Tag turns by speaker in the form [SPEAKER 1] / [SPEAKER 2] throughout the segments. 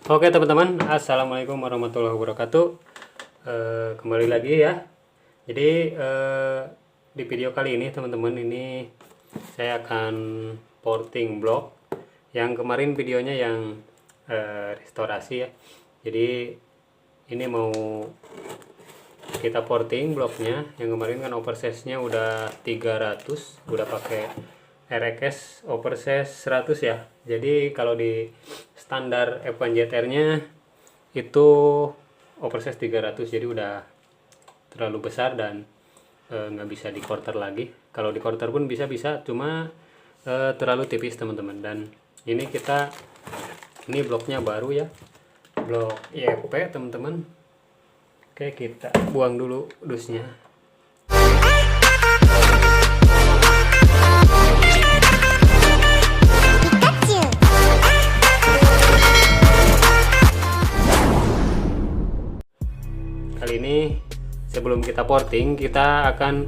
[SPEAKER 1] Oke teman-teman, assalamualaikum warahmatullahi wabarakatuh. Kembali lagi ya. Jadi di video kali ini teman-teman, ini saya akan porting blog yang kemarin videonya yang restorasi ya. Jadi ini mau kita porting blognya. Yang kemarin kan oversize-nya udah 300, udah pakai RX oversize 100 ya. Jadi kalau di standar F1ZR-nya itu oversize 300, jadi udah terlalu besar dan nggak bisa di quarter lagi. Kalau di quarter pun bisa, cuma terlalu tipis teman-teman. Dan ini bloknya baru ya, blok YP teman-teman. Oke, kita buang dulu dusnya. Kali ini sebelum kita porting, kita akan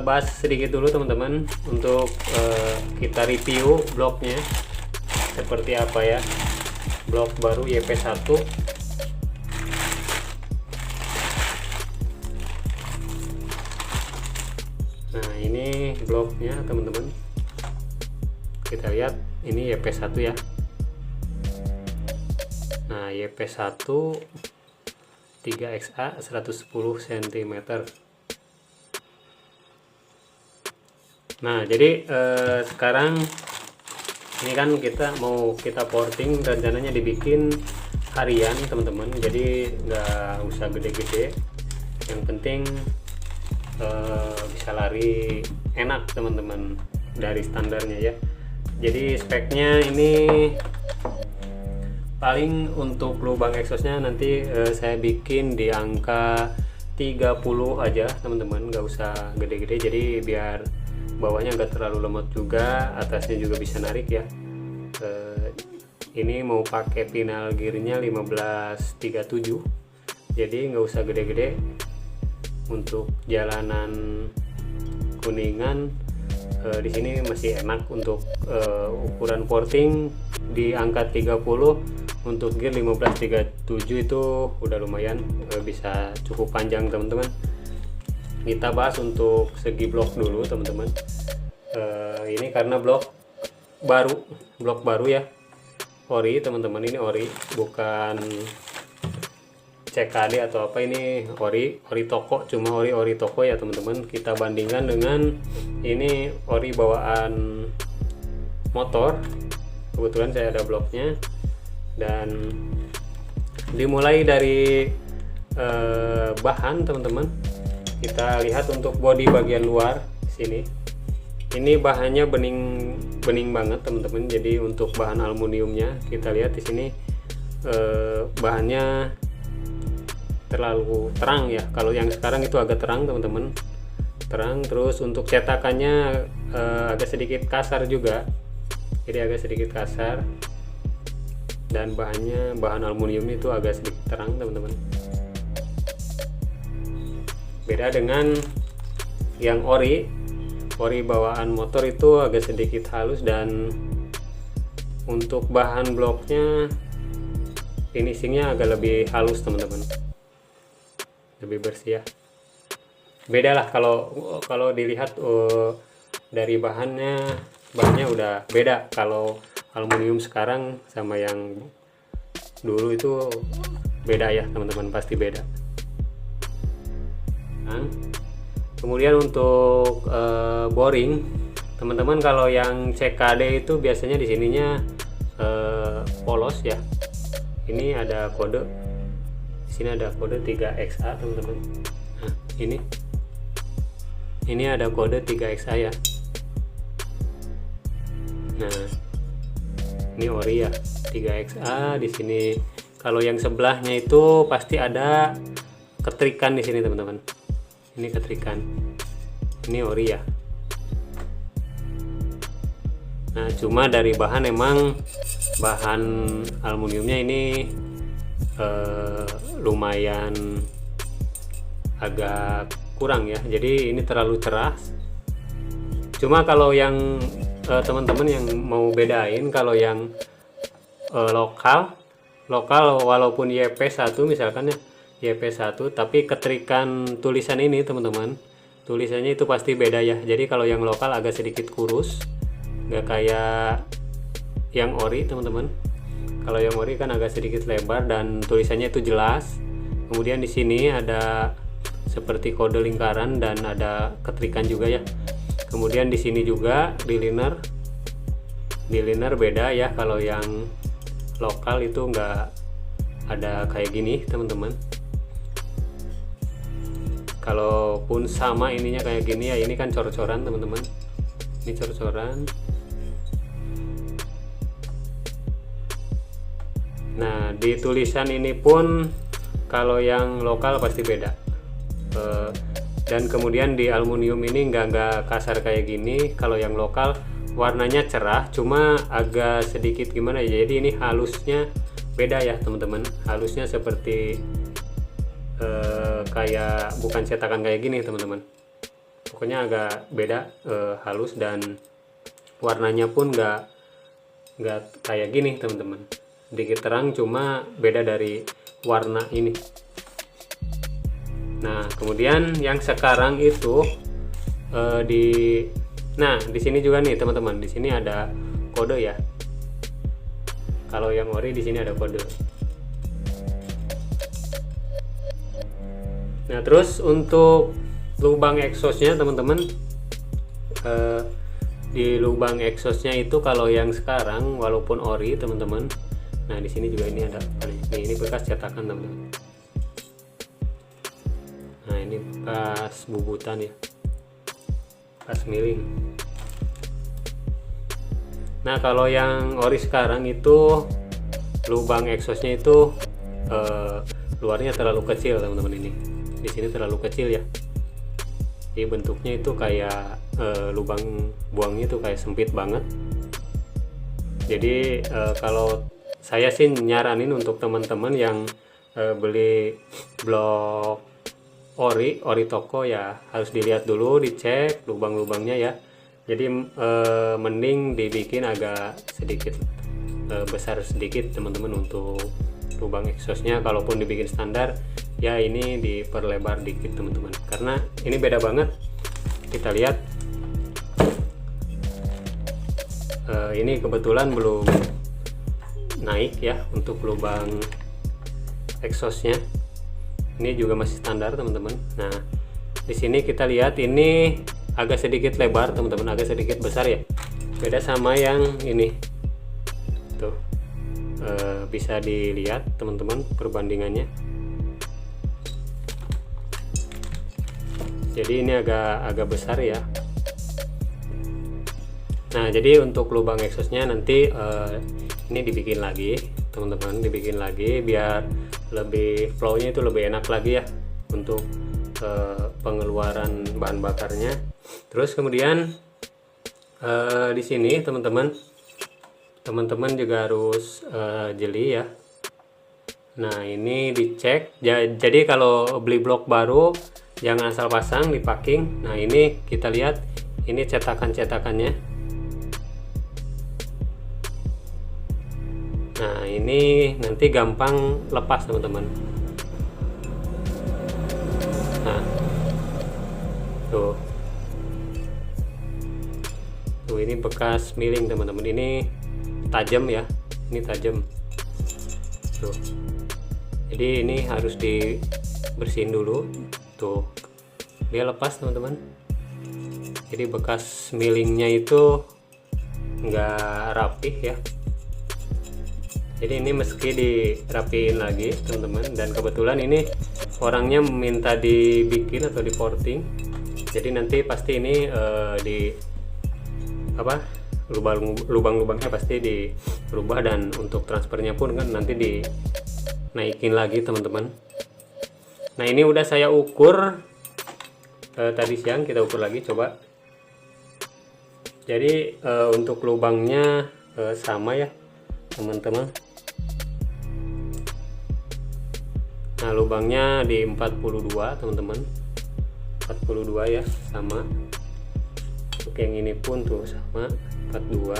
[SPEAKER 1] bahas sedikit dulu teman-teman untuk kita review bloknya seperti apa ya. Blok baru YP1. Nah, ini bloknya teman-teman. Kita lihat ini YP1 ya. Nah, YP1 3XA 110 cm. Nah, jadi sekarang ini kan kita porting, rencananya dibikin harian teman-teman, jadi nggak usah gede-gede, yang penting bisa lari enak teman-teman dari standarnya ya. Jadi speknya ini paling untuk lubang exhaustnya nanti saya bikin di angka 30 aja teman-teman, nggak usah gede-gede, jadi biar bawahnya nggak terlalu lemot juga, atasnya juga bisa narik ya. Ini mau pakai final gearnya 1537, jadi nggak usah gede-gede. Untuk jalanan Kuningan di sini masih enak untuk ukuran porting di angka 30. Untuk gear 1537 itu udah lumayan, bisa cukup panjang teman-teman. Kita bahas untuk segi blok dulu teman-teman. Ini karena blok baru ya, ori teman-teman, ini ori, bukan CKD atau apa, ini ori toko, cuma ori toko ya teman-teman. Kita bandingkan dengan ini ori bawaan motor. Kebetulan saya ada bloknya. Dan dimulai dari bahan teman-teman, kita lihat untuk bodi bagian luar sini. Ini bahannya bening banget teman-teman. Jadi untuk bahan aluminiumnya kita lihat di sini bahannya terlalu terang ya. Kalau yang sekarang itu agak terang teman-teman, terang. Terus untuk cetakannya agak sedikit kasar juga, jadi agak sedikit kasar. Dan bahan aluminium itu agak sedikit terang teman-teman, beda dengan yang ori bawaan motor itu agak sedikit halus. Dan untuk bahan bloknya finishingnya agak lebih halus teman-teman, lebih bersih ya. Beda lah kalau dilihat dari bahannya udah beda. Kalau aluminium sekarang sama yang dulu itu beda ya teman-teman, pasti beda. Nah, kemudian untuk boring teman-teman, kalau yang CKD itu biasanya di sininya polos ya. Ini ada kode, di sini ada kode 3XA teman-teman. Nah, ini ada kode 3XA ya. Nah, ini ori ya, 3XA di sini. Kalau yang sebelahnya itu pasti ada ketrikan di sini teman-teman. Ini ketrikan. Ini ori ya. Nah, cuma dari bahan, emang bahan aluminiumnya ini lumayan agak kurang ya. Jadi ini terlalu cerah. Cuma kalau yang teman-teman yang mau bedain, kalau yang lokal lokal walaupun YP1 misalkan ya, YP1 tapi keterikan tulisan ini teman-teman, tulisannya itu pasti beda ya. Jadi kalau yang lokal agak sedikit kurus, nggak kayak yang ori teman-teman. Kalau yang ori kan agak sedikit lebar dan tulisannya itu jelas. Kemudian di sini ada seperti kode lingkaran dan ada ketrikan juga ya. Kemudian di sini juga di liner beda ya. Kalau yang lokal itu nggak ada kayak gini teman-teman. Kalaupun sama ininya kayak gini ya, ini kan cor-coran teman-teman. Ini cor-coran. Nah di tulisan ini pun kalau yang lokal pasti beda. Dan kemudian di aluminium ini nggak kasar kayak gini. Kalau yang lokal warnanya cerah, cuma agak sedikit gimana ya, jadi ini halusnya beda ya teman-teman. Halusnya seperti kayak bukan cetakan kayak gini teman-teman. Pokoknya agak beda, halus, dan warnanya pun nggak kayak gini teman-teman. Sedikit terang, cuma beda dari warna ini. Nah kemudian yang sekarang itu di sini juga nih teman-teman, di sini ada kode ya. Kalau yang ori di sini ada kode. Nah terus untuk lubang exhaustnya teman-teman, di lubang exhaustnya itu kalau yang sekarang walaupun ori teman-teman, nah di sini juga ini ada nih, ini bekas cetakan teman-teman. Nah ini bekas bubutan ya, bekas miling. Nah kalau yang ori sekarang itu lubang exhaustnya itu luarnya terlalu kecil teman-teman. Ini di sini terlalu kecil ya, jadi bentuknya itu kayak lubang buangnya itu kayak sempit banget. Jadi kalau saya sih nyaranin untuk teman-teman yang beli blok ori toko ya, harus dilihat dulu, dicek lubang-lubangnya ya. Jadi mending dibikin agak sedikit besar sedikit teman-teman untuk lubang exhaustnya. Kalaupun dibikin standar ya ini diperlebar dikit teman-teman, karena ini beda banget. Kita lihat ini kebetulan belum naik ya untuk lubang exhaustnya. Ini juga masih standar teman-teman. Nah di sini kita lihat ini agak sedikit lebar teman-teman, agak sedikit besar ya, beda sama yang ini tuh. Bisa dilihat teman-teman perbandingannya. Jadi ini agak besar ya. Nah jadi untuk lubang exhaustnya nanti ini dibikin lagi teman-teman, dibikin lagi biar lebih flownya itu lebih enak lagi ya untuk pengeluaran bahan bakarnya. Terus kemudian di sini teman-teman juga harus jeli ya. Nah ini dicek. Jadi kalau beli blok baru jangan asal pasang di packing. Nah ini kita lihat ini cetakannya. Nah ini nanti gampang lepas teman-teman. Nah tuh ini bekas miling teman-teman, ini tajam ya, ini tajam tuh. Jadi ini harus dibersihin dulu tuh, dia lepas teman-teman. Jadi bekas milingnya itu nggak rapih ya. Jadi ini meski dirapiin lagi teman-teman, dan kebetulan ini orangnya minta dibikin atau di porting. Jadi nanti pasti ini lubang-lubangnya pasti dirubah, dan untuk transfernya pun kan nanti dinaikin lagi teman-teman. Nah ini udah saya ukur tadi siang, kita ukur lagi coba. Jadi untuk lubangnya sama ya teman-teman. Nah lubangnya di 42 teman-teman, 42 ya, sama. Untuk yang ini pun tuh sama 42.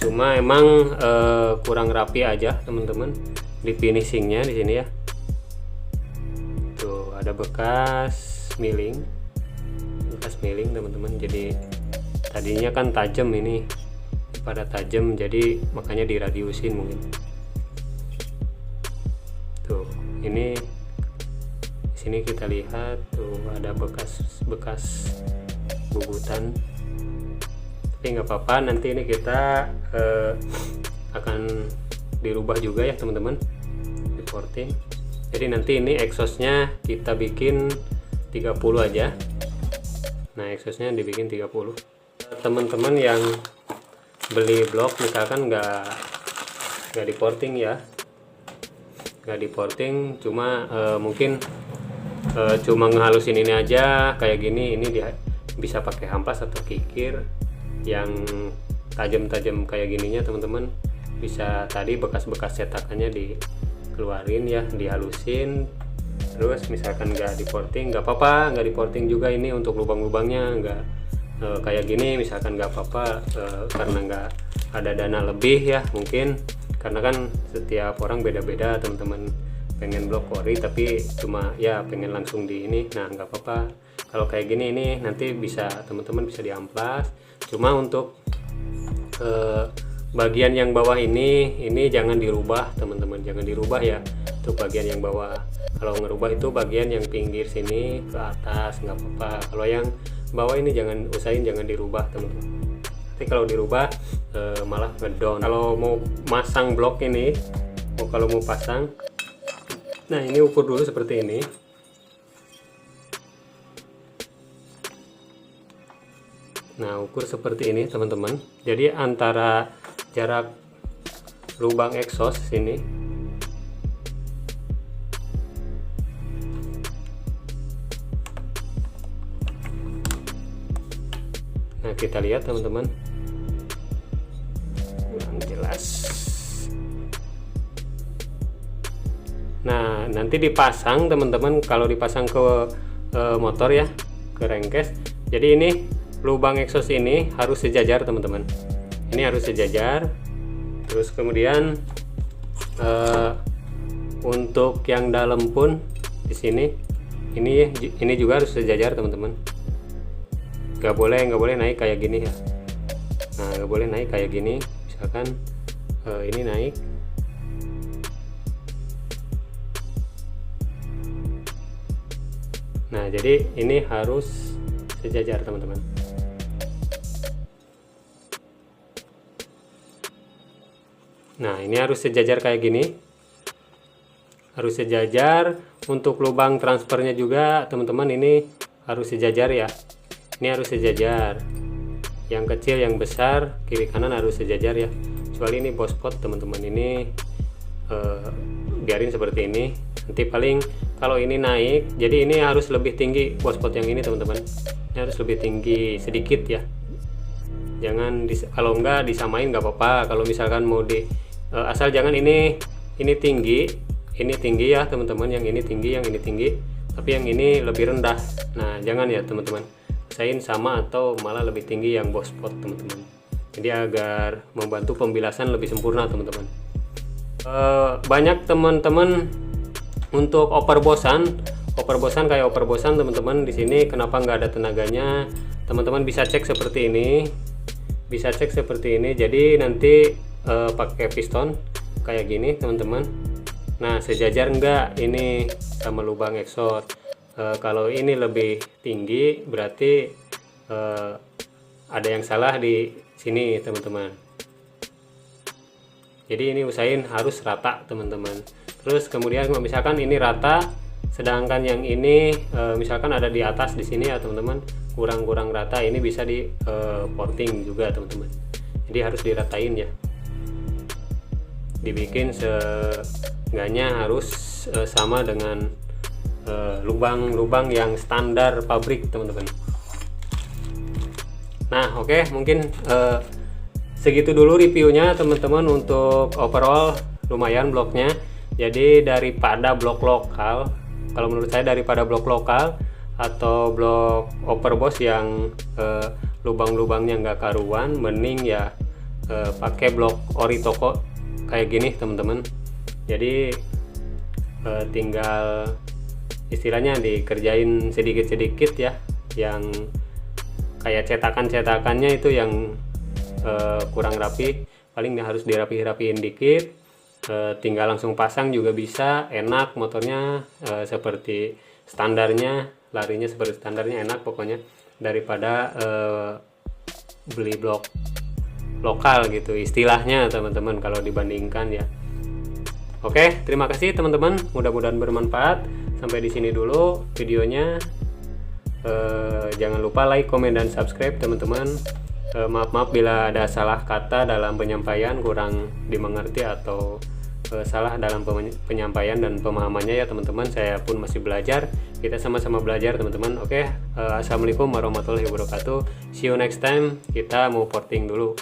[SPEAKER 1] cuma emang kurang rapi aja teman-teman di finishingnya di sini ya. Tuh ada bekas miling teman-teman. Jadi tadinya kan tajam, ini pada tajam, jadi makanya diradiusin mungkin. Tuh ini di sini kita lihat tuh ada bekas bubutan, tapi nggak apa-apa, nanti ini kita akan dirubah juga ya teman-teman, di porting. Jadi nanti ini exhaustnya kita bikin 30 aja. Nah exhaustnya dibikin 30. Teman-teman yang beli blok misalkan nggak di porting ya, nggak di porting, cuma mungkin cuma ngehalusin ini aja kayak gini. Ini dia bisa pakai hamplas atau kikir yang tajam-tajam kayak gininya teman-teman. Bisa tadi bekas-bekas cetakannya dikeluarin ya, dihalusin. Terus misalkan nggak di porting nggak apa-apa, nggak di porting juga, ini untuk lubang-lubangnya nggak kayak gini misalkan nggak apa-apa, karena nggak ada dana lebih ya mungkin, karena kan setiap orang beda-beda teman-teman, pengen blok ori tapi cuma ya pengen langsung di ini. Nah nggak apa-apa kalau kayak gini, ini nanti bisa teman-teman bisa diamplas. Cuma untuk bagian yang bawah ini jangan dirubah teman-teman, jangan dirubah ya untuk bagian yang bawah. Kalau ngerubah itu bagian yang pinggir sini ke atas nggak apa-apa, kalau yang bawah ini usahain jangan dirubah teman-teman. Tapi kalau dirubah malah ngedown. Kalau mau masang blok ini, kalau mau pasang, nah ini ukur dulu seperti ini. Nah ukur seperti ini teman-teman. Jadi antara jarak lubang exhaust sini, nah kita lihat teman-teman, kurang jelas. Nah nanti dipasang teman-teman, kalau dipasang ke motor ya, ke rengkes. Jadi ini lubang exhaust ini harus sejajar teman-teman, ini harus sejajar. Terus kemudian untuk yang dalam pun di sini ini juga harus sejajar teman-teman. Nggak boleh naik kayak gini ya. Nah nggak boleh naik kayak gini, misalkan ini naik, nah jadi ini harus sejajar teman-teman. Nah ini harus sejajar kayak gini, harus sejajar. Untuk lubang transfernya juga teman-teman ini harus sejajar ya, ini harus sejajar, yang kecil yang besar kiri kanan harus sejajar ya. Kecuali ini bospot teman-teman, ini biarin seperti ini. Nanti paling kalau ini naik, jadi ini harus lebih tinggi bospot yang ini teman-teman, ini harus lebih tinggi sedikit ya. Jangan kalau enggak disamain nggak apa-apa. Kalau misalkan mau asal jangan ini tinggi ya teman-teman, yang ini tinggi, yang ini tinggi, tapi yang ini lebih rendah. Nah jangan ya teman-teman, usahain sama atau malah lebih tinggi yang bospot teman-teman. Jadi agar membantu pembilasan lebih sempurna teman-teman. Banyak teman-teman untuk oper bosan kayak oper bosan teman-teman di sini kenapa nggak ada tenaganya, teman-teman bisa cek seperti ini, jadi nanti pakai piston kayak gini teman-teman. Nah sejajar enggak ini sama lubang exhaust. Kalau ini lebih tinggi berarti ada yang salah di sini teman-teman. Jadi ini usahain harus rata teman-teman. Terus kemudian misalkan ini rata, sedangkan yang ini misalkan ada di atas di sini ya teman-teman, kurang rata, ini bisa di porting juga teman-teman. Jadi harus diratain ya, dibikin seenggaknya harus sama dengan lubang-lubang yang standar pabrik teman-teman. Nah oke, mungkin segitu dulu reviewnya teman-teman. Untuk overall lumayan bloknya. Jadi daripada blok lokal, kalau menurut saya daripada blok lokal atau blok overboss yang lubang-lubangnya nggak karuan, mending ya pakai blok ori toko kayak gini teman-teman. Jadi tinggal istilahnya dikerjain sedikit-sedikit ya, yang kayak cetakannya itu yang kurang rapi, paling harus dirapi-rapiin dikit. Tinggal langsung pasang juga bisa, enak motornya, seperti standarnya, larinya seperti standarnya, enak pokoknya, daripada beli blok lokal gitu istilahnya teman-teman kalau dibandingkan ya. Oke, terima kasih teman-teman, mudah-mudahan bermanfaat. Sampai di sini dulu videonya. Jangan lupa like, komen, dan subscribe teman-teman. Maaf bila ada salah kata dalam penyampaian, kurang dimengerti atau salah dalam penyampaian dan pemahamannya ya teman-teman. Saya pun masih belajar, kita sama-sama belajar teman-teman. Oke, assalamualaikum warahmatullahi wabarakatuh. See you next time. Kita mau porting dulu.